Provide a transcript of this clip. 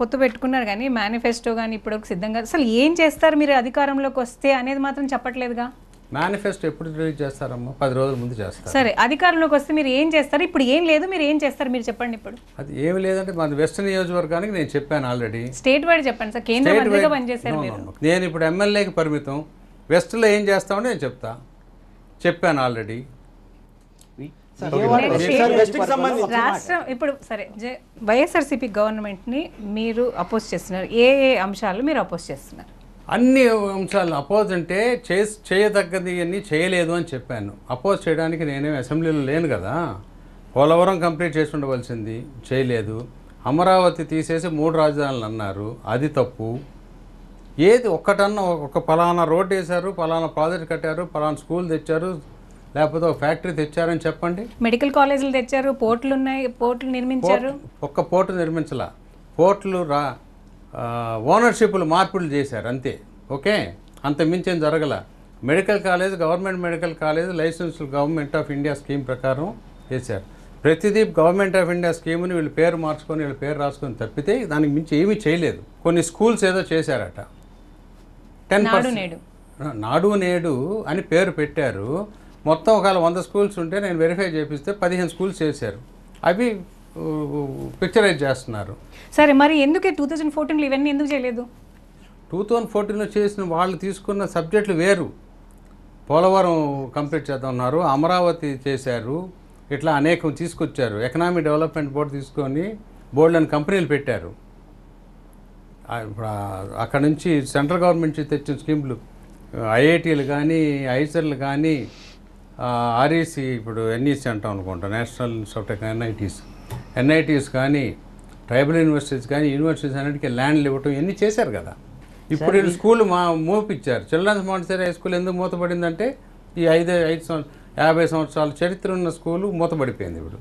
పొత్తు పెట్టుకున్నారు కానీ మేనిఫెస్టో కానీ ఇప్పుడు సిద్ధంగా అసలు ఏం చేస్తారు మీరు అధికారంలోకి వస్తే అనేది మాత్రం చెప్పట్లేదుగా. మేనిఫెస్టో ఎప్పుడు రిలీజ్ చేస్తారమ్మా? 10 రోజుల ముందు చేస్తారు. సరే, అధికారంలోకి వస్తే మీరు ఏం చేస్తారు? ఇప్పుడు ఏం లేదు, మీరు ఏం చేస్తారు మీరు చెప్పండి. ఇప్పుడు అది ఏమి లేదంటే మన వెస్ట్ నియోజకవర్గానికి నేను చెప్పాను ఆల్రెడీ. స్టేట్ వైడ్ చెప్పండి సార్, కేంద్ర మంత్రిగా పనిచేశారు మీరు. నేను ఇప్పుడు ఎమ్మెల్యేకి పరిమితం. వెస్ట్లో ఏం చేస్తామని నేను చెప్పాను ఆల్రెడీ. రాష్ట్రం ఇప్పుడు సరే, వైఎస్ఆర్సీపీ గవర్నమెంట్ని మీరు అపోజ్ చేస్తున్నారు. ఏ అంశాలు మీరు అపోజ్ చేస్తున్నారు? అన్ని అంశాలు అపోజ్ అంటే చేయదగ్గది అన్నీ చేయలేదు అని చెప్పాను. అపోజ్ చేయడానికి నేనేం అసెంబ్లీలో లేను కదా. పోలవరం కంప్లీట్ చేసి ఉండవలసింది చేయలేదు. అమరావతి తీసేసి 3 రాజధానులు అన్నారు, అది తప్పు. ఏది ఒక్కటన్నా ఒక పలానా రోడ్డు వేశారు, పలానా ప్రాజెక్ట్ కట్టారు, పలానా స్కూల్ తెచ్చారు, లేకపోతే ఒక ఫ్యాక్టరీ తెచ్చారని చెప్పండి. మెడికల్ కాలేజీలు తెచ్చారు, పోర్టులు ఉన్నాయి, పోర్టులు నిర్మించారు. ఒక్క పోర్టు నిర్మించాల, పోర్టులు ఓనర్షిప్లు మార్పులు చేశారు అంతే. ఓకే, అంత మించేం జరగల. Medical college, government medical college license government of India scheme ప్రకారం చేశారు. ప్రతిదీ గవర్నమెంట్ ఆఫ్ ఇండియా స్కీమ్ని వీళ్ళు పేరు మార్చుకొని వీళ్ళు పేరు రాసుకొని తప్పితే దానికి మించి ఏమీ చేయలేదు. కొన్ని స్కూల్స్ ఏదో చేశారట, 10% నాడు నేడు అని పేరు పెట్టారు. మొత్తం ఒకవేళ 100 స్కూల్స్ ఉంటే నేను వెరిఫై చేపిస్తే 15 స్కూల్స్ చేశారు. అవి పిక్చరైజ్ చేస్తున్నారు. సరే, మరి ఎందుకే 2014లో ఇవన్నీ ఎందుకు చేయలేదు? 2014లో చేసిన వాళ్ళు తీసుకున్న సబ్జెక్టులు వేరు. పోలవరం కంప్లీట్ చేద్దామన్నారు, అమరావతి చేశారు, ఇట్లా అనేకం తీసుకొచ్చారు. ఎకనామిక్ డెవలప్మెంట్ బోర్డు తీసుకొని బోర్డులను కంపెనీలు పెట్టారు. ఇప్పుడు అక్కడ నుంచి సెంట్రల్ గవర్నమెంట్ నుంచి తెచ్చిన స్కీములు ఐఐటీలు కానీ, ఐసర్లు కానీ, ఆర్ఈసి ఇప్పుడు ఎన్ఈసి అంటాం అనుకుంటా, నేషనల్ ఇన్స్టిట్యూట్ ఆఫ్ ఎన్ఐటీస్ కానీ, ట్రైబల్ యూనివర్సిటీస్ కానీ, యూనివర్సిటీస్ అన్నిటికీ ల్యాండ్లు ఇవ్వటం ఇవన్నీ చేశారు కదా. ఇప్పుడు వీళ్ళు స్కూల్ మూపించారు. చిల్డ్రన్స్ మాంటిసరీ హై స్కూల్ ఎందుకు మూతపడిందంటే ఈ 50 సంవత్సరాల చరిత్ర ఉన్న స్కూలు మూతపడిపోయింది ఇప్పుడు.